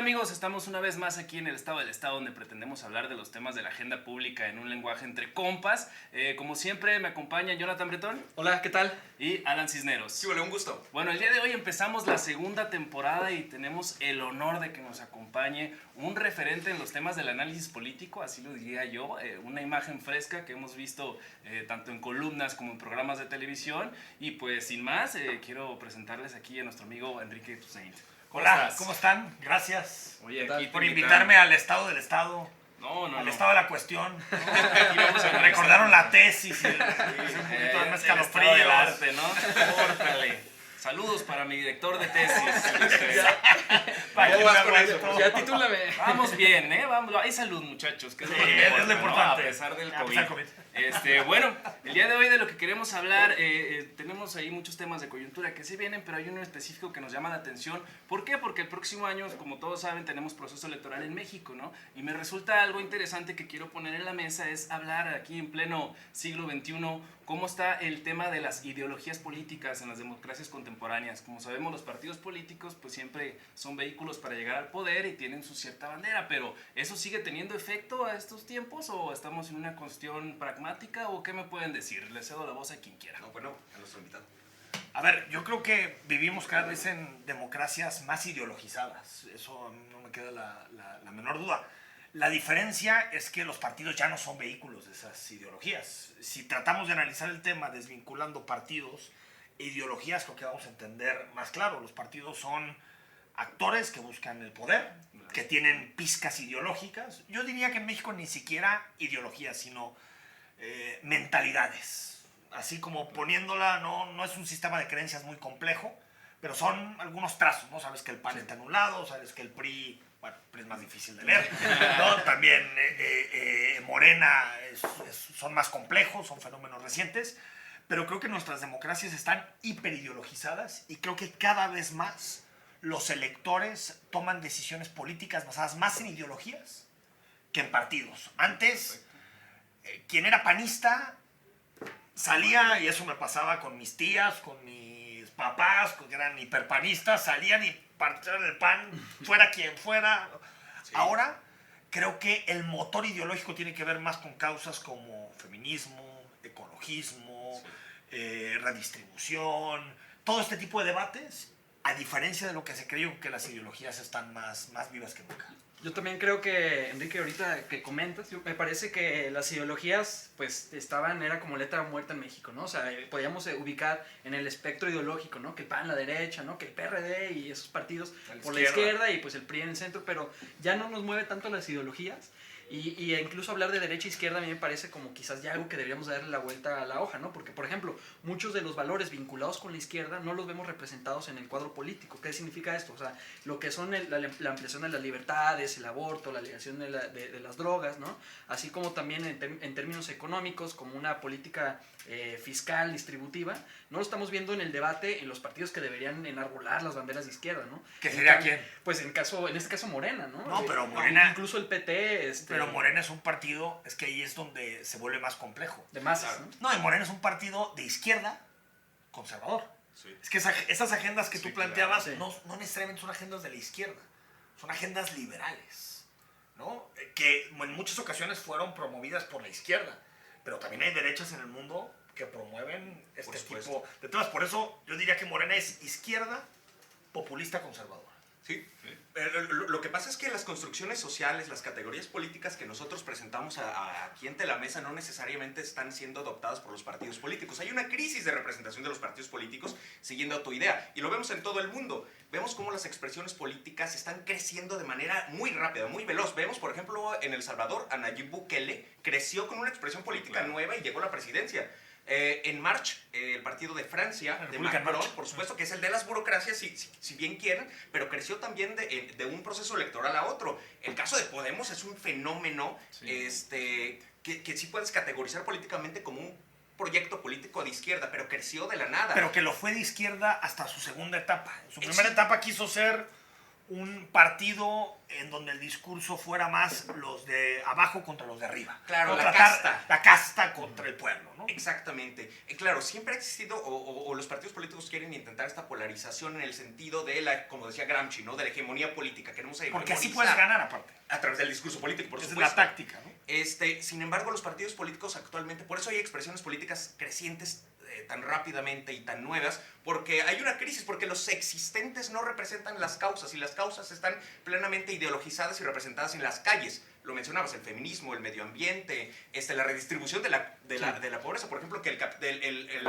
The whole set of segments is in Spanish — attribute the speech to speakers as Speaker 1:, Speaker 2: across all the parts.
Speaker 1: amigos? Estamos una vez más aquí en el Estado del Estado, donde pretendemos hablar de los temas de la agenda pública en un lenguaje entre compas. Como siempre me acompaña Jonathan Bretón.
Speaker 2: Hola, ¿qué tal?
Speaker 1: Y Alan Cisneros.
Speaker 3: Sí, vale, un gusto.
Speaker 1: Bueno, el día de hoy empezamos la segunda temporada y tenemos el honor de que nos acompañe un referente en los temas del análisis político, así lo diría yo, una imagen fresca que hemos visto tanto en columnas como en programas de televisión. Y pues sin más, quiero presentarles aquí a nuestro amigo Enrique Toussaint.
Speaker 4: Hola, ¿cómo están? Gracias
Speaker 1: Oye, aquí
Speaker 4: por invitarme al estado del estado.
Speaker 1: Al
Speaker 4: estado de la cuestión.
Speaker 1: Aquí vamos a
Speaker 4: Me recordaron la tesis y un
Speaker 1: el
Speaker 4: escalofrío
Speaker 1: del arte, ¿no? Córtale. Saludos para mi director de tesis.
Speaker 4: ¿Cómo vas con
Speaker 2: eso? Ya titúlame.
Speaker 1: Vamos bien, ¿eh? Vamos. Hay salud, muchachos. Que
Speaker 4: Sí,
Speaker 1: es
Speaker 4: lo importante.
Speaker 1: A pesar del
Speaker 4: A
Speaker 1: COVID.
Speaker 4: pesar del COVID.
Speaker 1: Bueno, el día de hoy de lo que queremos hablar, tenemos ahí muchos temas de coyuntura que sí vienen, pero hay uno específico que nos llama la atención. ¿Por qué? Porque el próximo año, como todos saben, tenemos proceso electoral en México, ¿no? Y me resulta algo interesante que quiero poner en la mesa, es hablar aquí en pleno siglo XXI, cómo está el tema de las ideologías políticas en las democracias contemporáneas. Como sabemos, los partidos políticos pues siempre son vehículos para llegar al poder y tienen su cierta bandera, pero ¿eso sigue teniendo efecto a estos tiempos o estamos en una cuestión pragmática o qué me pueden decir? Les cedo la voz a quien quiera.
Speaker 3: No, bueno, a nuestro invitado.
Speaker 4: A ver, yo creo que vivimos cada vez en democracias más ideologizadas. Eso no me queda la menor duda. La diferencia es que los partidos ya no son vehículos de esas ideologías. Si tratamos de analizar el tema desvinculando partidos e ideologías, creo que vamos a entender más claro. Los partidos son actores que buscan el poder, que tienen pizcas ideológicas. Yo diría que en México ni siquiera ideologías, sino mentalidades. Así como poniéndola, no es un sistema de creencias muy complejo, pero son algunos trazos, ¿no? Sabes que el PAN está en un lado, sabes que el PRI... Bueno, PRI es más difícil de leer, ¿no? También Morena son más complejos, son fenómenos recientes, pero creo que nuestras democracias están hiperideologizadas y creo que cada vez más los electores toman decisiones políticas basadas más en ideologías que en partidos. Antes, quien era panista salía, y eso me pasaba con mis tías, con mis papás, que eran hiperpanistas, salían y partían el pan, fuera quien fuera. Sí. Ahora, creo que el motor ideológico tiene que ver más con causas como feminismo, ecologismo, redistribución, todo este tipo de debates, a diferencia de lo que se creyó que las ideologías están más vivas que nunca.
Speaker 2: Yo también creo que, Enrique, ahorita que comentas, me parece que las ideologías pues era como letra muerta en México, ¿no? O sea, podíamos ubicar en el espectro ideológico, ¿no? Que el PAN, la derecha, ¿no? Que el PRD y esos partidos por la izquierda y pues el PRI en el centro, pero ya no nos mueve tanto las ideologías. Y incluso hablar de derecha e izquierda a mí me parece como quizás ya algo que deberíamos darle la vuelta a la hoja, ¿no? Porque, por ejemplo, muchos de los valores vinculados con la izquierda no los vemos representados en el cuadro político. ¿Qué significa esto? O sea, lo que son la ampliación de las libertades, el aborto, la legalización de las drogas, ¿no? Así como también en términos económicos, como una política fiscal, distributiva, no lo estamos viendo en el debate en los partidos que deberían enarbolar las banderas de izquierda, ¿no?
Speaker 4: ¿Qué sería quién?
Speaker 2: Pues en este caso Morena, ¿no?
Speaker 4: No, pero Morena...
Speaker 2: Incluso el PT...
Speaker 4: Pero Morena es un partido, es que ahí es donde se vuelve más complejo.
Speaker 2: De masas, ¿no?
Speaker 4: No, y Morena es un partido de izquierda conservador. Sí. Es que esas agendas que tú planteabas claro. no necesariamente son agendas de la izquierda, son agendas liberales, ¿no? Que en muchas ocasiones fueron promovidas por la izquierda, pero también hay derechas en el mundo que promueven este tipo de temas. Por eso yo diría que Morena es izquierda populista conservadora.
Speaker 3: Sí. Lo que pasa es que las construcciones sociales, las categorías políticas que nosotros presentamos aquí ante la mesa no necesariamente están siendo adoptadas por los partidos políticos. Hay una crisis de representación de los partidos políticos siguiendo tu idea. Y lo vemos en todo el mundo. Vemos cómo las expresiones políticas están creciendo de manera muy rápida, muy veloz. Vemos, por ejemplo, en El Salvador, a Nayib Bukele creció con una expresión política nueva y llegó a la presidencia. En March, el partido de Francia, de Macron, por supuesto, que es el de las burocracias, si bien quieren, pero creció también de un proceso electoral a otro. El caso de Podemos es un fenómeno que sí puedes categorizar políticamente como un proyecto político de izquierda, pero creció de la nada.
Speaker 4: Pero que lo fue de izquierda hasta su segunda etapa. En su primera etapa quiso ser un partido en donde el discurso fuera más los de abajo contra los de arriba.
Speaker 3: Claro,
Speaker 4: ¿no?
Speaker 3: la casta.
Speaker 4: La casta contra el pueblo, ¿no?
Speaker 3: Exactamente. Claro, siempre ha existido, o los partidos políticos quieren intentar esta polarización en el sentido de la, como decía Gramsci, ¿no? De la hegemonía política. Queremos
Speaker 4: Porque así
Speaker 3: hegemonizar
Speaker 4: puedes ganar aparte.
Speaker 3: a través del discurso político, por
Speaker 4: Esa es
Speaker 3: supuesto.
Speaker 4: la táctica, ¿no?
Speaker 3: Sin embargo, los partidos políticos actualmente, por eso hay expresiones políticas crecientes tan rápidamente y tan nuevas, porque hay una crisis, porque los existentes no representan las causas, y las causas están plenamente ideologizadas y representadas en las calles. Lo mencionabas, el feminismo, el medio ambiente, la redistribución de la pobreza, por ejemplo, que el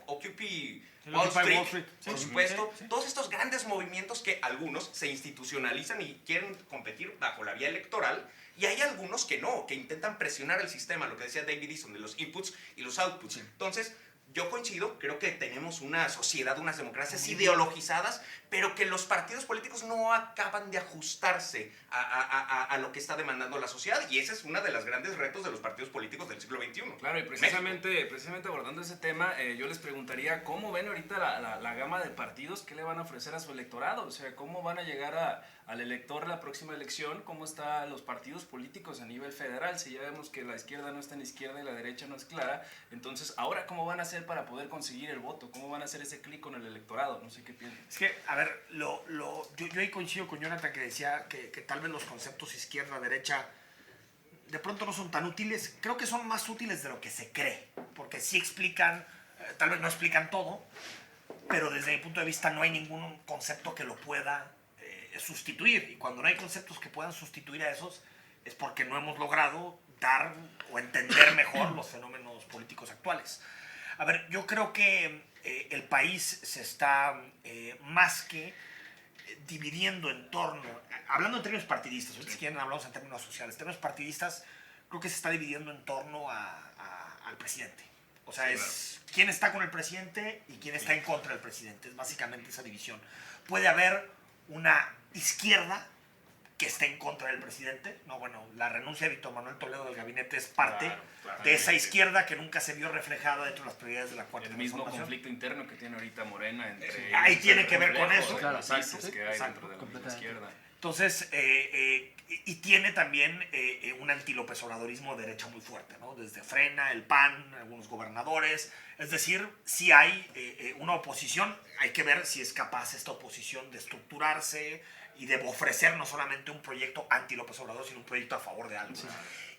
Speaker 3: Occupy Wall Street, por supuesto, todos estos grandes movimientos que algunos se institucionalizan y quieren competir bajo la vía electoral, y hay algunos que no, que intentan presionar el sistema, lo que decía David Easton, de los inputs y los outputs. Entonces, yo coincido, creo que tenemos una sociedad, unas democracias ideologizadas, pero que los partidos políticos no acaban de ajustarse a lo que está demandando la sociedad, y ese es uno de los grandes retos de los partidos políticos del siglo XXI.
Speaker 1: Claro, y precisamente abordando ese tema, yo les preguntaría cómo ven ahorita la gama de partidos, qué le van a ofrecer a su electorado, o sea, cómo van a llegar al elector la próxima elección, cómo están los partidos políticos a nivel federal. Si ya vemos que la izquierda no está en la izquierda y la derecha no es clara, entonces ahora cómo van a hacer para poder conseguir el voto, cómo van a hacer ese clic con el electorado, no sé qué piensan.
Speaker 4: Es que, a ver, yo ahí coincido con Jonathan, que decía que tal vez los conceptos izquierda-derecha de pronto no son tan útiles. Creo que son más útiles de lo que se cree, porque sí explican, tal vez no explican todo, pero desde mi punto de vista no hay ningún concepto que lo pueda sustituir, y cuando no hay conceptos que puedan sustituir a esos es porque no hemos logrado dar o entender mejor los fenómenos políticos actuales. A ver, yo creo que el país se está más que dividiendo en torno, hablando en términos partidistas, si quieren hablamos en términos sociales, en términos partidistas, creo que se está dividiendo en torno al presidente. O sea, es quién está con el presidente y quién está en contra del presidente. Es básicamente esa división. Puede haber una izquierda que esté en contra del presidente. No, bueno, la renuncia de Víctor Manuel Toledo del gabinete es parte de esa izquierda que nunca se vio reflejada dentro de las prioridades de la cuarta
Speaker 1: transformación. El mismo conflicto interno que tiene ahorita Morena entre
Speaker 4: ahí tiene que ver con eso.
Speaker 1: Claro, que hay dentro de la misma izquierda.
Speaker 4: Entonces, y tiene también un anti-López Obradorismo de derecha muy fuerte, ¿no? Desde Frena, el PAN, algunos gobernadores. Es decir, si hay una oposición, hay que ver si es capaz esta oposición de estructurarse y de ofrecer no solamente un proyecto anti-López Obrador, sino un proyecto a favor de algo. Sí.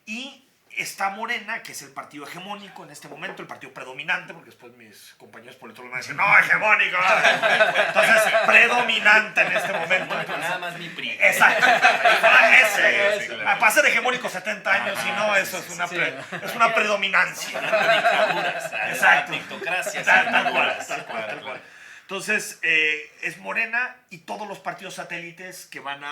Speaker 4: Y está Morena, que es el partido hegemónico en este momento, el partido predominante, porque después mis compañeros políticos van a decir, no, hegemónico. Entonces, predominante en este momento.
Speaker 1: Entonces, nada más mi PRI.
Speaker 4: Exacto. Para ser hegemónico 70 años, y no, eso es una predominancia.
Speaker 1: Exacto. Dictocracia.
Speaker 4: Tal cual. Entonces, es Morena y todos los partidos satélites que van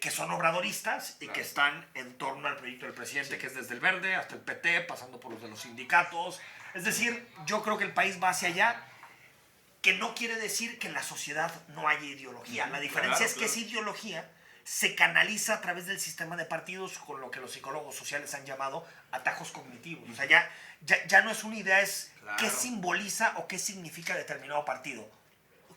Speaker 4: que son obradoristas y que están en torno al proyecto del presidente, que es desde el Verde hasta el PT, pasando por los de los sindicatos. Es decir, yo creo que el país va hacia allá, que no quiere decir que en la sociedad no haya ideología. La diferencia es que esa ideología se canaliza a través del sistema de partidos, con lo que los psicólogos sociales han llamado atajos cognitivos. O sea, ya no es una idea, es qué simboliza o qué significa determinado partido.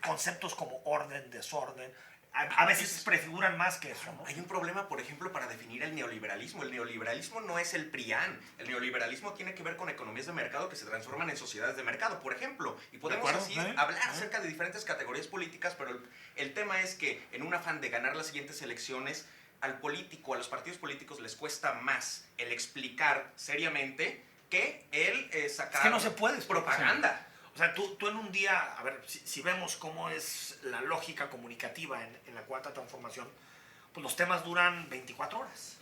Speaker 4: Conceptos como orden, desorden, a veces prefiguran más que eso, ¿no?
Speaker 3: Hay un problema, por ejemplo, para definir el neoliberalismo. El neoliberalismo no es el PRIAN. El neoliberalismo tiene que ver con economías de mercado que se transforman en sociedades de mercado, por ejemplo. Y podemos así hablar acerca de diferentes categorías políticas, pero el tema es que en un afán de ganar las siguientes elecciones, al político, a los partidos políticos les cuesta más el explicar seriamente que el sacar
Speaker 4: es que no se puede
Speaker 3: propaganda.
Speaker 4: O sea, tú en un día, a ver, si vemos cómo es la lógica comunicativa en la cuarta transformación, pues los temas duran 24 horas.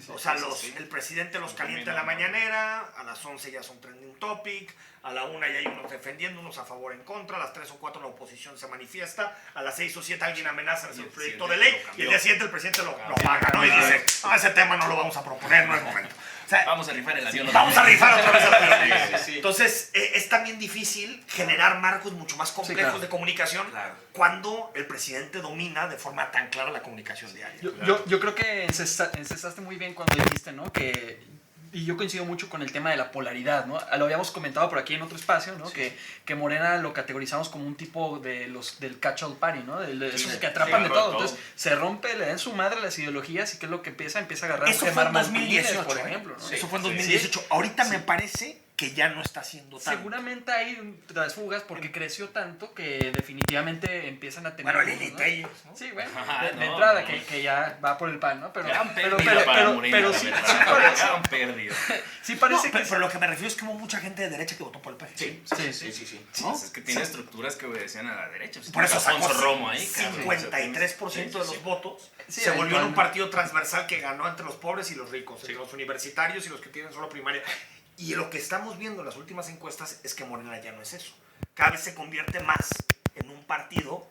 Speaker 4: O sea, el presidente los calienta en la mañanera, a las 11 ya son trending topic, a la 1 ya hay unos defendiendo, unos a favor, en contra, a las 3 o 4 la oposición se manifiesta, a las 6 o 7 alguien amenaza el proyecto de ley, y el día siguiente el presidente lo apaga, ¿no? Y dice, ese tema no lo vamos a proponer, no es momento. O sea,
Speaker 1: vamos a rifar el avión.
Speaker 4: Vamos a rifar otra vez el avión. Entonces, es también difícil generar marcos mucho más complejos de comunicación cuando el presidente domina de forma tan clara la comunicación diaria.
Speaker 2: Yo creo que encesaste muy bien cuando dijiste, ¿no? Que y yo coincido mucho con el tema de la polaridad, ¿no? Lo habíamos comentado por aquí en otro espacio, ¿no?
Speaker 3: Sí.
Speaker 2: Que Morena lo categorizamos como un tipo del catch all party, ¿no? Esos que
Speaker 5: sí,
Speaker 2: atrapan de
Speaker 5: agarra
Speaker 2: todo.
Speaker 5: todo.
Speaker 2: Entonces se rompe, le dan su madre a las ideologías y ¿qué es lo que empieza? Empieza a agarrar
Speaker 4: Eso fue
Speaker 2: Gemar
Speaker 4: en
Speaker 2: Martínez,
Speaker 4: 2018,
Speaker 2: por ejemplo, ¿no?
Speaker 4: Eso fue en
Speaker 5: Sí.
Speaker 4: 2018. Ahorita
Speaker 2: Sí.
Speaker 4: me parece que ya no está haciendo tanto.
Speaker 2: Seguramente hay fugas porque creció tanto que definitivamente empiezan a tener...
Speaker 4: Bueno,
Speaker 2: ¿no?
Speaker 4: Lili Telles, ¿no?
Speaker 2: Sí, bueno,
Speaker 5: Ajá,
Speaker 2: de
Speaker 5: no,
Speaker 2: entrada,
Speaker 5: no.
Speaker 2: que ya va por el pan, ¿no? Pero,
Speaker 5: Gran
Speaker 2: pero,
Speaker 5: pérdida
Speaker 2: pero,
Speaker 5: para
Speaker 2: pero,
Speaker 5: Morena,
Speaker 2: pero
Speaker 5: la
Speaker 2: sí,
Speaker 5: verdad.
Speaker 2: sí parece,
Speaker 5: Gran pérdida.
Speaker 2: sí parece
Speaker 4: No,
Speaker 2: que...
Speaker 4: pero lo que me refiero es que hubo mucha gente de derecha que votó por el PG.
Speaker 3: Sí,
Speaker 2: Sí,
Speaker 3: sí, sí, sí.
Speaker 5: Sí,
Speaker 4: ¿no?
Speaker 5: es que tiene estructuras que obedecían a la derecha. Pues,
Speaker 4: Por eso
Speaker 5: Alfonso
Speaker 4: sacó
Speaker 5: Romo ahí, cabrón.
Speaker 4: 53% de
Speaker 5: Sí,
Speaker 4: los
Speaker 5: sí.
Speaker 4: votos.
Speaker 2: Sí,
Speaker 4: Se volvió en un
Speaker 2: eventualmente.
Speaker 4: partido transversal que ganó entre los pobres y los ricos, entre los universitarios y los que tienen solo primaria. Y lo que estamos viendo en las últimas encuestas es que Morena ya no es eso. Cada vez se convierte más en un partido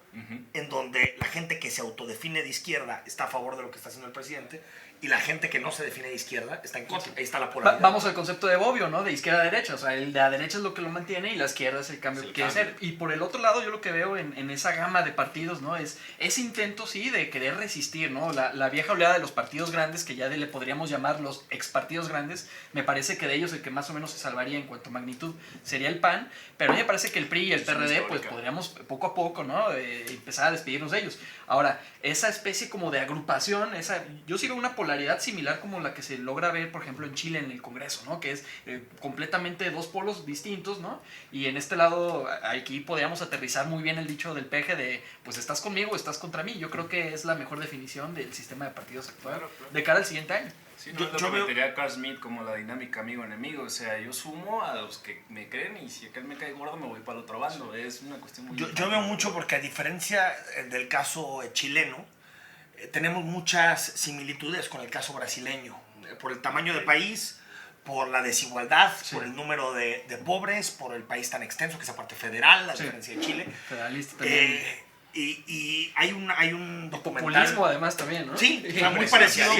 Speaker 4: en donde la gente que se autodefine de izquierda está a favor de lo que está haciendo el presidente y la gente que no se define de izquierda está en contra. Ahí está la polaridad.
Speaker 2: Vamos al concepto de Bobbio, ¿no? De izquierda a derecha. O sea, la derecha es lo que lo mantiene y la izquierda es el cambio
Speaker 5: Es el
Speaker 2: que quiere
Speaker 5: cambio.
Speaker 2: hacer. Y por el otro lado, yo lo que veo en esa gama de partidos, ¿no? Es ese intento, sí, de querer resistir, ¿no? La vieja oleada de los partidos grandes, que ya le podríamos llamar los expartidos grandes, me parece que de ellos el que más o menos se salvaría en cuanto a magnitud sería el PAN. Pero a mí me parece que el PRI y el
Speaker 5: Es una
Speaker 2: PRD, pues
Speaker 5: histórica.
Speaker 2: podríamos poco a poco, ¿no? Empezar a despedirnos de ellos. Ahora, esa especie como de agrupación, yo sí veo una polaridad similar como la que se logra ver, por ejemplo, en Chile en el Congreso, ¿no? Que es completamente dos polos distintos, ¿no? Y en este lado, aquí podríamos aterrizar muy bien el dicho del peje de, pues estás conmigo o estás contra mí. Yo creo que es la mejor definición del sistema de partidos actual
Speaker 5: Claro, claro.
Speaker 2: de cara al siguiente año.
Speaker 5: Sí, no
Speaker 4: Yo-
Speaker 5: es lo
Speaker 4: yo
Speaker 5: que
Speaker 4: veo-
Speaker 5: metería a Carl Smith como la dinámica amigo-enemigo. O sea, yo sumo a los que me creen y si aquel me cae gordo me voy para el otro bando. Es una cuestión muy...
Speaker 4: Yo veo mucho porque a diferencia del caso chileno, tenemos muchas similitudes con el caso brasileño. Por el tamaño del país, por la desigualdad,
Speaker 2: Sí.
Speaker 4: por el número de pobres, por el país tan extenso que es aparte federal, a
Speaker 2: Sí.
Speaker 4: diferencia de Chile.
Speaker 2: Federalista también.
Speaker 4: Y hay un documental...
Speaker 2: Populismo además también, ¿no?
Speaker 4: Sí, o sea, muy parecido.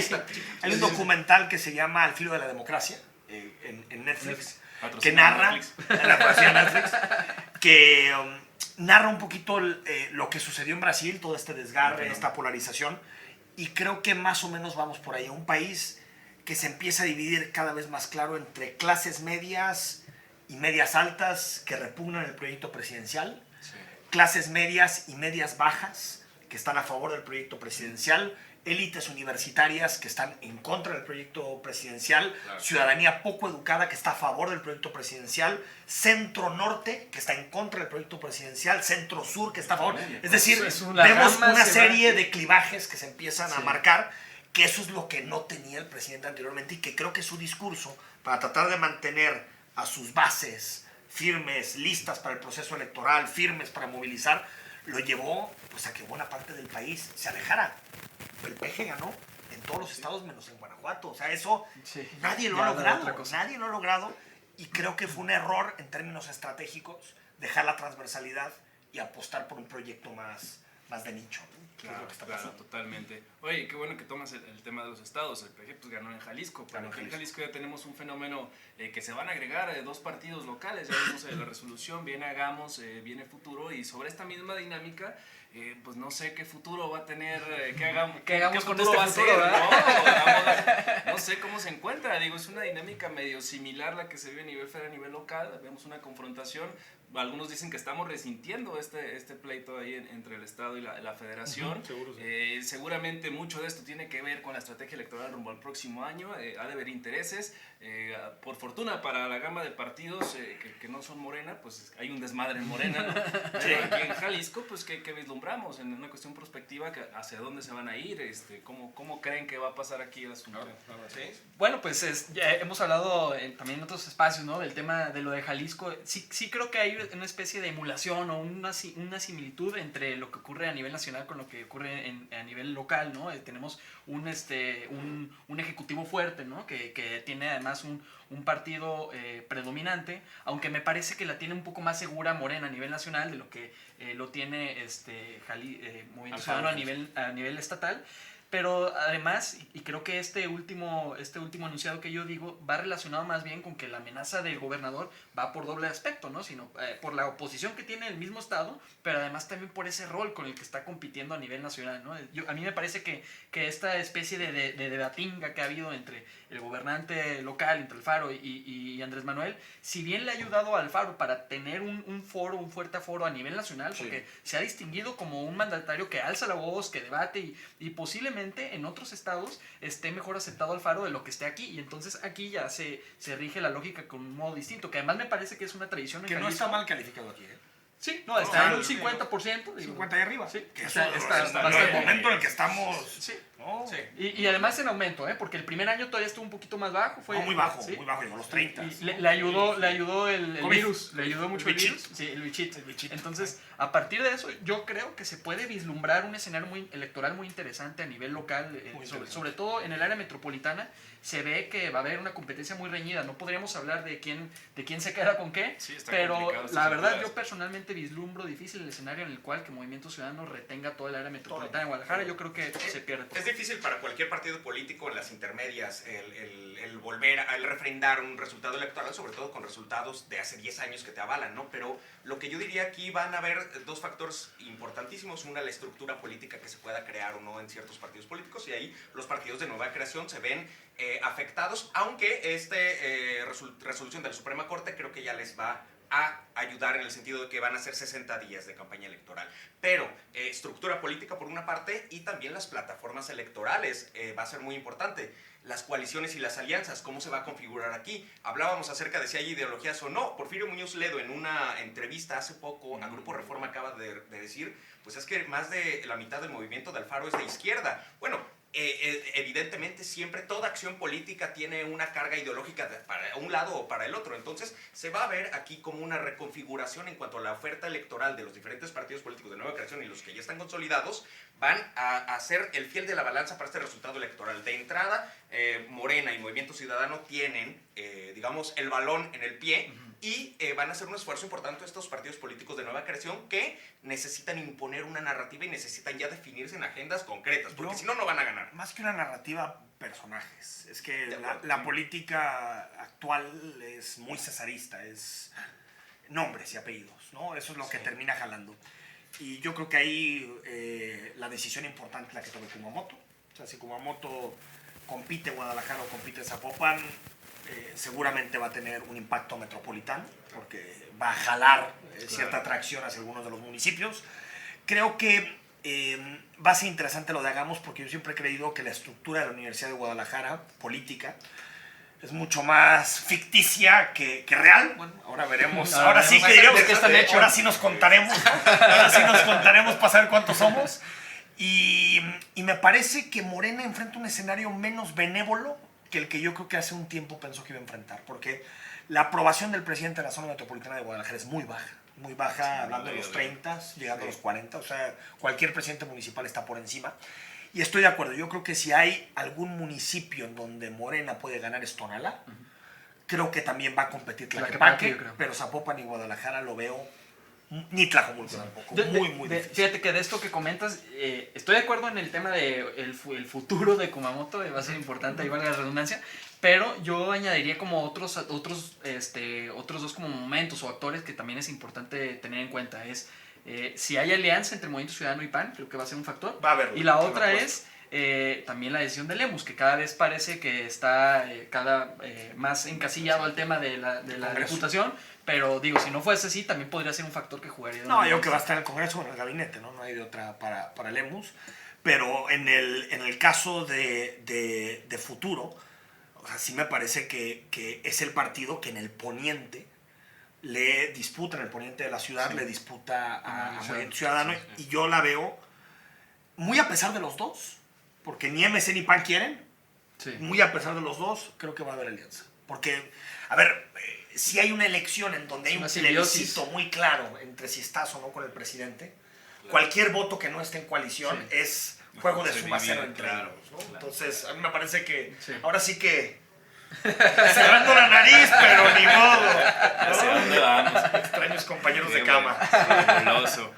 Speaker 4: Hay un documental que se llama Al filo de la democracia en Netflix que
Speaker 5: Patrocinado
Speaker 4: narra
Speaker 5: Netflix.
Speaker 4: en la patrocinio de Netflix, que narra un poquito lo que sucedió en Brasil, todo este desgarre, esta polarización, y creo que más o menos vamos por ahí. Un país que se empieza a dividir cada vez más claro entre clases medias y medias altas que repugnan el proyecto presidencial, clases medias y medias bajas que están a favor del proyecto presidencial, élites universitarias que están en contra del proyecto presidencial,
Speaker 5: Claro.
Speaker 4: ciudadanía poco educada que está a favor del proyecto presidencial, centro norte que está en contra del proyecto presidencial, centro sur que está a favor. Es decir,
Speaker 2: Es una
Speaker 4: vemos
Speaker 2: gama,
Speaker 4: una
Speaker 2: se
Speaker 4: serie
Speaker 2: va.
Speaker 4: de clivajes que se empiezan a
Speaker 2: Sí.
Speaker 4: marcar, que eso es lo que no tenía el presidente anteriormente y que creo que su discurso, para tratar de mantener a sus bases firmes, listas para el proceso electoral, firmes para movilizar, lo llevó pues a que buena parte del país se alejara. El PG ganó en todos los estados menos en Guanajuato. O sea, eso
Speaker 2: Sí.
Speaker 4: nadie lo
Speaker 2: Ya
Speaker 4: ha
Speaker 2: era
Speaker 4: logrado.
Speaker 2: otra cosa.
Speaker 4: Nadie lo ha logrado y creo que fue un error en términos estratégicos dejar la transversalidad y apostar por un proyecto más de nicho, ¿no? Que es
Speaker 5: Claro,
Speaker 4: lo que está
Speaker 5: claro,
Speaker 4: pasando.
Speaker 5: totalmente. Oye, qué bueno que tomas el tema de los estados. El PG pues, ganó en Jalisco, pero
Speaker 4: Ganó en
Speaker 5: aquí en
Speaker 4: Jalisco.
Speaker 5: Jalisco ya tenemos un fenómeno que se van a agregar dos partidos locales. Ya vimos la resolución, viene Hagamos, viene Futuro, y sobre esta misma dinámica, pues no sé qué futuro va a tener, qué hagamos
Speaker 2: con
Speaker 5: futuro
Speaker 2: este
Speaker 5: va a
Speaker 2: futuro,
Speaker 5: ser,
Speaker 2: ¿verdad?
Speaker 5: no sé cómo se encuentra. Digo, es una dinámica medio similar a la que se vive a nivel federal, a nivel local. Vemos una confrontación. Algunos dicen que estamos resintiendo este pleito ahí entre el Estado y la Federación.
Speaker 1: Seguro, sí.
Speaker 5: Seguramente mucho de esto tiene que ver con la estrategia electoral rumbo al próximo año. Ha de haber intereses. Por fortuna para la gama de partidos que no son Morena, pues hay un desmadre en Morena, ¿no? Pero aquí en Jalisco, pues ¿qué vislumbramos? En una cuestión prospectiva, ¿hacia dónde se van a ir? ¿Cómo creen que va a pasar aquí el asunto?
Speaker 2: Bueno, pues ya hemos hablado también en otros espacios, ¿no? Del tema de lo de Jalisco. Sí creo que hay una especie de emulación o una similitud entre lo que ocurre a nivel nacional con lo que ocurre a nivel local, ¿no? Tenemos un ejecutivo fuerte, ¿no? Que tiene además un partido predominante, aunque me parece que la tiene un poco más segura Morena a nivel nacional de lo que lo tiene Movimiento Ciudadano a nivel estatal. Pero además, y creo que este último enunciado que yo digo va relacionado más bien con que la amenaza del gobernador va por doble aspecto, ¿no? Sino por la oposición que tiene el mismo estado, pero además también por ese rol con el que está compitiendo a nivel nacional, ¿no? A mí me parece que esta especie de debatinga que ha habido entre el gobernante local, entre Alfaro y Andrés Manuel, si bien le ha ayudado a Alfaro para tener un fuerte aforo a nivel nacional, porque se ha distinguido como un mandatario que alza la voz, que debate y posiblemente en otros estados esté mejor aceptado Alfaro de lo que esté aquí, y entonces aquí ya se rige la lógica con un modo distinto, que además me parece que es una tradición en
Speaker 4: Que no
Speaker 2: Jalisco.
Speaker 4: está mal calificado aquí, ¿eh?
Speaker 2: Sí, no, está en un 50%.
Speaker 4: 50 y arriba.
Speaker 2: Sí,
Speaker 4: Que
Speaker 2: está
Speaker 4: eso,
Speaker 2: bastante
Speaker 4: en el
Speaker 2: bien.
Speaker 4: momento en el que estamos...
Speaker 2: Sí.
Speaker 4: ¿no?
Speaker 2: Sí. Y además en aumento, porque el primer año todavía estuvo un poquito más bajo. Fue,
Speaker 4: muy bajo,
Speaker 2: ¿sí?
Speaker 4: llegó a los 30.
Speaker 2: Y le ayudó el
Speaker 4: COVID.
Speaker 2: virus, le ayudó mucho el
Speaker 4: bichito.
Speaker 2: virus. Sí, el bichito.
Speaker 4: El bichito.
Speaker 2: Entonces, a partir de eso, yo creo que se puede vislumbrar un escenario electoral muy interesante a nivel local, sobre todo en el área metropolitana. Se ve que va a haber una competencia muy reñida. No podríamos hablar de quién se queda con qué,
Speaker 5: Sí, está
Speaker 2: pero
Speaker 5: complicado,
Speaker 2: la
Speaker 5: sin
Speaker 2: verdad
Speaker 5: dudas.
Speaker 2: yo personalmente vislumbro difícil el escenario en el cual que Movimiento Ciudadano retenga toda el área metropolitana de Guadalajara. Yo creo que se pierde todo.
Speaker 3: Es difícil para cualquier partido político en las intermedias el volver a refrendar un resultado electoral, sobre todo con resultados de hace 10 años que te avalan, ¿no? Pero lo que yo diría aquí van a haber dos factores importantísimos. Una, la estructura política que se pueda crear o no en ciertos partidos políticos, y ahí los partidos de nueva creación se ven afectados, aunque resolución de la Suprema Corte creo que ya les va a ayudar en el sentido de que van a ser 60 días de campaña electoral. Pero estructura política por una parte, y también las plataformas electorales va a ser muy importante. Las coaliciones y las alianzas, ¿cómo se va a configurar aquí? Hablábamos acerca de si hay ideologías o no. Porfirio Muñoz Ledo en una entrevista hace poco a Grupo Reforma acaba de decir, pues es que más de la mitad del movimiento de Alfaro es de izquierda. Bueno, evidentemente siempre toda acción política tiene una carga ideológica para un lado o para el otro, entonces se va a ver aquí como una reconfiguración en cuanto a la oferta electoral de los diferentes partidos políticos de nueva creación y los que ya están consolidados van a ser el fiel de la balanza para este resultado electoral. De entrada, Morena y Movimiento Ciudadano tienen, digamos, el balón en el pie, y van a hacer un esfuerzo importante estos partidos políticos de nueva creación que necesitan imponer una narrativa y necesitan ya definirse en agendas concretas, porque si no, no van a ganar.
Speaker 4: Más que una narrativa, personajes. Es que la política actual es muy cesarista, es nombres y apellidos, ¿no? Eso es lo que termina jalando. Y yo creo que ahí la decisión importante es la que tome Kumamoto. O sea, si Kumamoto compite Guadalajara o compite Zapopan, seguramente va a tener un impacto metropolitano, porque va a jalar cierta atracción hacia algunos de los municipios. Creo que va a ser interesante lo de Hagamos, porque yo siempre he creído que la estructura de la Universidad de Guadalajara, política, es mucho más ficticia que real. Bueno, ahora veremos. Ahora sí que diremos, ahora sí nos contaremos. Ahora sí nos contaremos para saber cuántos somos. Y me parece que Morena enfrenta un escenario menos benévolo que el que yo creo que hace un tiempo pensó que iba a enfrentar, porque la aprobación del presidente de la zona metropolitana de Guadalajara es muy baja, sí, hablando de los 30, llegando a los 40, o sea, cualquier presidente municipal está por encima. Y estoy de acuerdo, yo creo que si hay algún municipio en donde Morena puede ganar es Tonalá, creo que también va a competir Tlaquepaque, pero Zapopan y Guadalajara lo veo, ni Tlajomulco tampoco, muy difícil.
Speaker 2: Fíjate que de esto que comentas, estoy de acuerdo en el tema de el futuro de Kumamoto, va a ser importante, ahí valga la redundancia, pero yo añadiría como otros dos como momentos o actores que también es importante tener en cuenta. Es si hay alianza entre Movimiento Ciudadano y PAN, creo que va a ser un factor.
Speaker 3: Va a haberlo,
Speaker 2: y la otra es también la decisión de Lemus, que cada vez parece que está más encasillado al tema de la Diputación. Pero digo, si no fuese así, también podría ser un factor que jugaría.
Speaker 4: No, yo creo que va a estar en el Congreso o en el gabinete, ¿no? No hay de otra para Lemus. Pero en el caso de futuro, o sea, sí me parece que es el partido que en el poniente le disputa, en el poniente de la ciudad, le disputa a Movimiento Ciudadano. Sí. Y yo la veo muy a pesar de los dos, porque ni MC ni PAN quieren. Sí. Muy a pesar de los dos, creo que va a haber alianza. Porque, a ver, si hay una elección en donde hay un plebiscito muy claro entre si estás o no con el presidente, cualquier voto que no esté en coalición es juego de suma cero entre ellos, ¿no? Claro. Entonces, a mí me parece que ahora sí que cerrando la nariz, pero ni modo, ¿no?
Speaker 5: ¿Hacia dónde vamos?
Speaker 4: Extraños compañeros de cama.
Speaker 5: Fabuloso.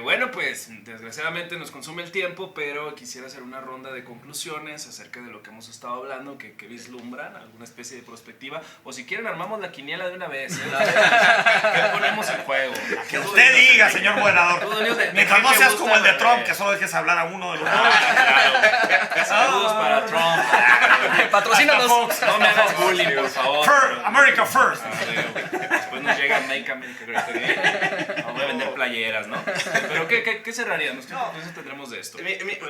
Speaker 5: Bueno, pues desgraciadamente nos consume el tiempo, pero quisiera hacer una ronda de conclusiones acerca de lo que hemos estado hablando, que vislumbran alguna especie de perspectiva, o si quieren armamos la quiniela de una vez. ¿Qué ponemos en juego?
Speaker 4: Que usted diga, señor gobernador. Mientras no seas como el de Trump, que solo dejes hablar a uno de los dos.
Speaker 5: Claro. Saludos para Trump.
Speaker 2: Patrocínanos.
Speaker 5: No me hagas bullying, por favor.
Speaker 4: America first.
Speaker 5: Después nos llega Make America Great Again. Vamos a vender playeras, ¿no? Pero ¿qué cerraríamos? ¿Qué conclusiones tendremos de esto?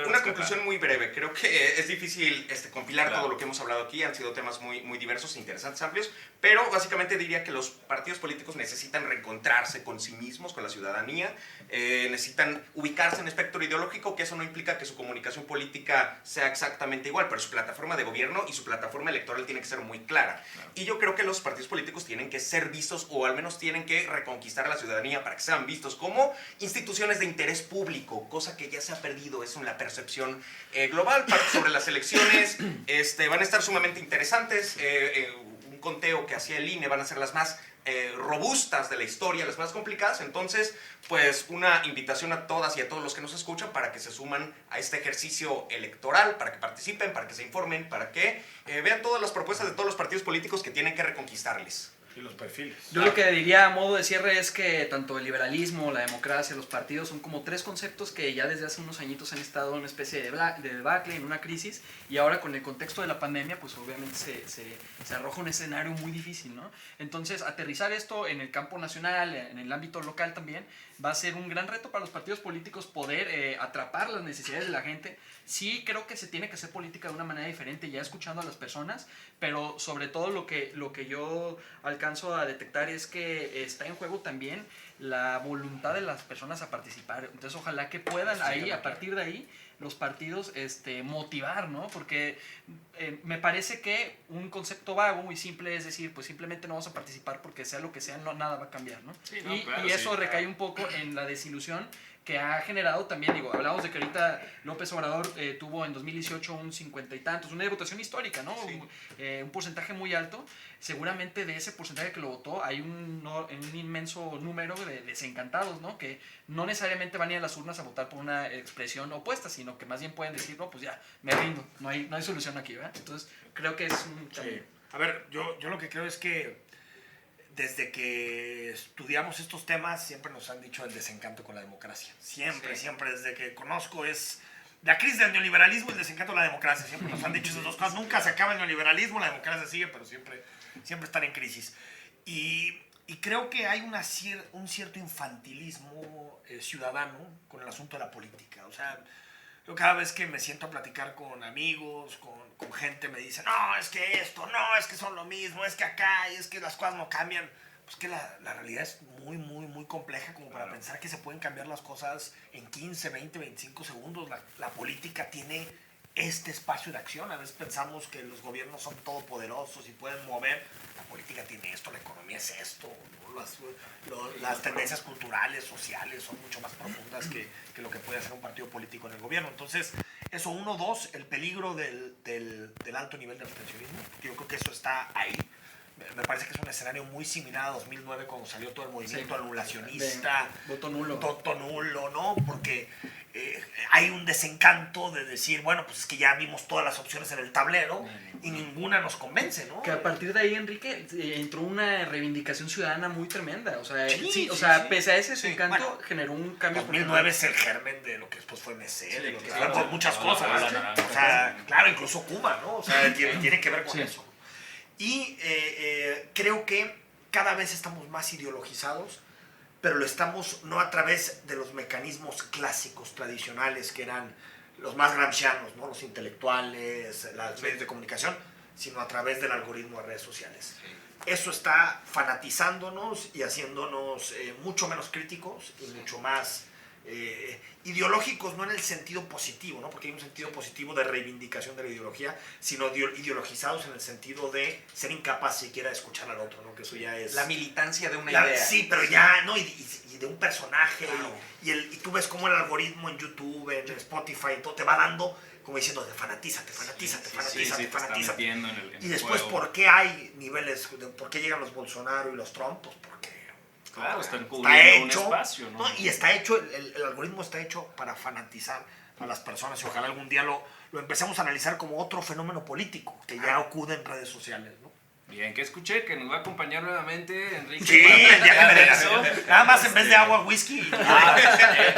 Speaker 3: Una conclusión muy breve. Creo que es difícil compilar todo lo que hemos hablado aquí. Han sido temas muy, muy diversos, interesantes, amplios. Pero básicamente diría que los partidos políticos necesitan reencontrarse con sí mismos, con la ciudadanía. Necesitan ubicarse en espectro ideológico, que eso no implica que su comunicación política sea exactamente igual, pero su plataforma de gobierno y su plataforma electoral tiene que ser muy clara. Claro. Y yo creo que los partidos políticos tienen que ser vistos, o al menos tienen que reconquistar a la ciudadanía para que sean vistos como instituciones de interés público, cosa que ya se ha perdido eso en la percepción global. Sobre las elecciones van a estar sumamente interesantes. Un conteo que hacía el INE van a ser las más robustas de la historia, las más complicadas. Entonces, pues una invitación a todas y a todos los que nos escuchan para que se suman a este ejercicio electoral, para que participen, para que se informen, para que vean todas las propuestas de todos los partidos políticos que tienen que reconquistarles.
Speaker 4: Y los perfiles.
Speaker 2: Yo lo que diría a modo de cierre es que tanto el liberalismo, la democracia, los partidos son como tres conceptos que ya desde hace unos añitos han estado en una especie de debacle, en una crisis, y ahora con el contexto de la pandemia pues obviamente se arroja un escenario muy difícil, ¿no? Entonces aterrizar esto en el campo nacional, en el ámbito local también, va a ser un gran reto para los partidos políticos poder atrapar las necesidades de la gente. Sí creo que se tiene que hacer política de una manera diferente, ya escuchando a las personas, pero sobre todo lo que yo alcanzo a detectar es que está en juego también la voluntad de las personas a participar. Entonces ojalá que puedan ahí, a partir de ahí, los partidos motivar, ¿no? Porque me parece que un concepto vago, muy simple, es decir, pues simplemente no vamos a participar porque sea lo que sea, no, nada va a cambiar, ¿no?
Speaker 5: Sí, no, claro,
Speaker 2: y eso recae un poco en la desilusión que ha generado también, hablamos de que ahorita López Obrador tuvo en 2018 un 50 y tantos, una votación histórica, ¿no? Sí. Un porcentaje muy alto. Seguramente de ese porcentaje que lo votó hay un inmenso número de desencantados, ¿no? Que no necesariamente van a ir a las urnas a votar por una expresión opuesta, sino que más bien pueden decir, no, pues ya, me rindo, no hay solución aquí, ¿verdad? Entonces, creo que es un camino.
Speaker 4: Sí. A ver, yo lo que creo es que desde que estudiamos estos temas siempre nos han dicho el desencanto con la democracia. Siempre, desde que conozco es la crisis del neoliberalismo y el desencanto con la democracia. Siempre nos han dicho esas dos cosas. Nunca se acaba el neoliberalismo, la democracia sigue, pero siempre están en crisis. Y creo que hay un cierto infantilismo ciudadano con el asunto de la política. O sea, yo cada vez que me siento a platicar con amigos, con gente, me dicen, no, es que esto, no, es que son lo mismo, es que acá, y es que las cosas no cambian. Pues que la realidad es muy, muy, muy compleja como para pensar que se pueden cambiar las cosas en 15, 20, 25 segundos. La política tiene este espacio de acción. A veces pensamos que los gobiernos son todopoderosos y pueden mover. La política tiene esto, la economía es esto, ¿no? Las tendencias culturales, sociales son mucho más profundas que lo que puede hacer un partido político en el gobierno. Entonces, eso, uno, dos, el peligro del alto nivel de abstencionismo. Yo creo que eso está ahí. Me parece que es un escenario muy similar a 2009 cuando salió todo el movimiento anulacionista.
Speaker 2: Voto nulo.
Speaker 4: Voto nulo, ¿no? Porque hay un desencanto de decir, bueno, pues es que ya vimos todas las opciones en el tablero y ninguna nos convence, ¿no?
Speaker 2: Que a partir de ahí, Enrique, entró una reivindicación ciudadana muy tremenda. O sea,
Speaker 4: sí,
Speaker 2: pese a ese desencanto, bueno, generó un cambio.
Speaker 4: 2009 es el germen de lo que después fue MC, de lo que
Speaker 5: claro,
Speaker 4: fue muchas cosas. O sea, claro, incluso Cuba, ¿no? O sea, tiene que ver con eso. Y creo que cada vez estamos más ideologizados, pero lo estamos no a través de los mecanismos clásicos, tradicionales, que eran los más gramscianos, ¿no? Los intelectuales, los medios de comunicación, sino a través del algoritmo de redes sociales. Eso está fanatizándonos y haciéndonos mucho menos críticos y mucho más ideológicos, no en el sentido positivo, ¿no? Porque hay un sentido positivo de reivindicación de la ideología, sino ideologizados en el sentido de ser incapaz siquiera de escuchar al otro, ¿no? Que eso ya es...
Speaker 3: La militancia de una idea.
Speaker 4: Sí, pero ya, ¿no? Y de un personaje,
Speaker 3: claro.
Speaker 4: y tú ves cómo el algoritmo en YouTube, en Spotify, todo te va dando, como diciendo, fanátízate. Y después,
Speaker 5: juego.
Speaker 4: ¿por qué hay niveles, por qué llegan los Bolsonaro y los Trump? Pues porque
Speaker 5: Claro, están
Speaker 4: Está
Speaker 5: cubriendo un
Speaker 4: hecho,
Speaker 5: espacio, ¿no?
Speaker 4: Y está hecho, el algoritmo está hecho para fanatizar a las personas y ojalá algún día lo empecemos a analizar como otro fenómeno político que ya ocurre en redes sociales, ¿no?
Speaker 5: Bien, que escuché que nos va a acompañar nuevamente Enrique.
Speaker 4: Sí,
Speaker 5: para
Speaker 4: el día que me
Speaker 5: platicar de
Speaker 4: den
Speaker 5: eso.
Speaker 4: nada más en vez de agua, whisky.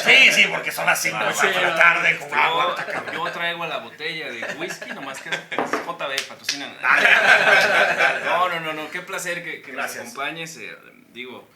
Speaker 4: Sí, porque son las 5 de la tarde con agua.
Speaker 5: Yo traigo la botella de whisky, nomás que pues, JB patrocina. No, qué placer que nos
Speaker 4: Gracias.
Speaker 5: acompañes. Digo,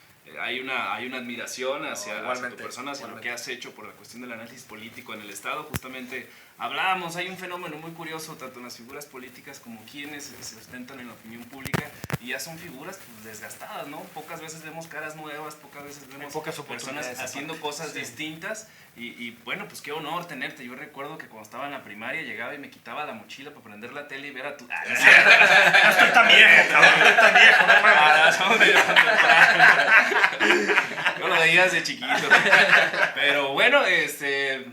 Speaker 5: hay una admiración hacia
Speaker 4: igualmente,
Speaker 5: tu persona, hacia lo
Speaker 4: igualmente.
Speaker 5: que has hecho por la cuestión del análisis político en el Estado. Justamente hablábamos, hay un fenómeno muy curioso, tanto en las figuras políticas como quienes se ostentan en la opinión pública, y ya son figuras pues, desgastadas, ¿no? Pocas veces vemos caras nuevas, pocas veces vemos
Speaker 4: pocas
Speaker 5: personas
Speaker 4: oportunidades
Speaker 5: haciendo
Speaker 4: aparte.
Speaker 5: cosas distintas, y bueno, pues qué honor tenerte. Yo recuerdo que cuando estaba en la primaria llegaba y me quitaba la mochila para prender la tele y ver a tu...
Speaker 4: No estoy tan viejo, cabrón, no estoy tan viejo, no mames.
Speaker 5: Somos medio contemporáneos. Yo lo veía desde chiquito. Pero bueno,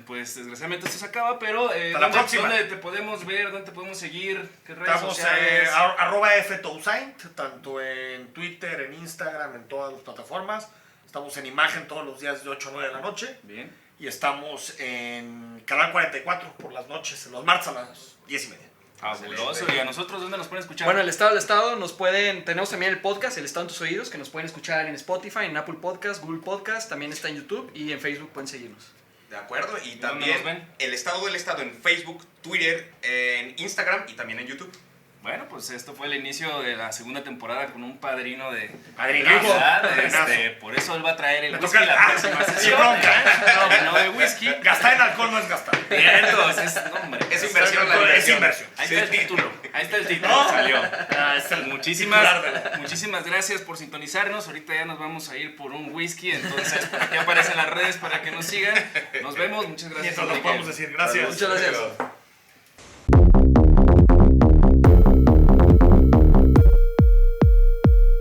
Speaker 5: pues desgraciadamente esto se acaba, pero
Speaker 4: la próxima.
Speaker 5: ¿dónde te podemos ver? ¿Dónde te podemos seguir? ¿Qué redes
Speaker 4: Estamos
Speaker 5: sociales?
Speaker 4: @ftousaint, tanto en Twitter, en Instagram, en todas las plataformas. Estamos en imagen todos los días de 8 a 9 de la noche.
Speaker 5: Bien.
Speaker 4: Y estamos en Canal 44 por las noches, los martes a las 10:30.
Speaker 5: Fabuloso. ¿Y a nosotros dónde nos pueden escuchar?
Speaker 2: Bueno, el Estado tenemos también el podcast, El Estado en tus oídos, que nos pueden escuchar en Spotify, en Apple Podcast, Google Podcast, también está en YouTube y en Facebook pueden seguirnos.
Speaker 3: De acuerdo, y
Speaker 5: ¿Dónde
Speaker 3: también
Speaker 5: nos ven?
Speaker 3: el Estado del Estado en Facebook, Twitter, en Instagram y también en YouTube.
Speaker 5: Bueno, pues esto fue el inicio de la segunda temporada con un padrino de...
Speaker 4: Padrinazo.
Speaker 5: ¿verdad? Por eso él va a traer el
Speaker 4: Me
Speaker 5: whisky
Speaker 4: toca-
Speaker 5: la próxima
Speaker 4: sin
Speaker 5: sesión.
Speaker 4: bronca,
Speaker 5: No de whisky.
Speaker 4: Gastar en alcohol no es gastar.
Speaker 5: Entonces, no, hombre.
Speaker 3: Es inversión la
Speaker 4: Es
Speaker 3: diversión.
Speaker 4: inversión.
Speaker 5: Ahí está el título. Ahí está el título.
Speaker 4: ¿No?
Speaker 5: Salió.
Speaker 4: Es el titular de la-
Speaker 5: Muchísimas gracias por sintonizarnos. Ahorita ya nos vamos a ir por un whisky. Entonces, por aquí aparecen las redes para que nos sigan. Nos vemos. Muchas gracias.
Speaker 4: Mientras nos
Speaker 5: Enrique.
Speaker 4: podemos decir gracias.
Speaker 2: Muchas gracias.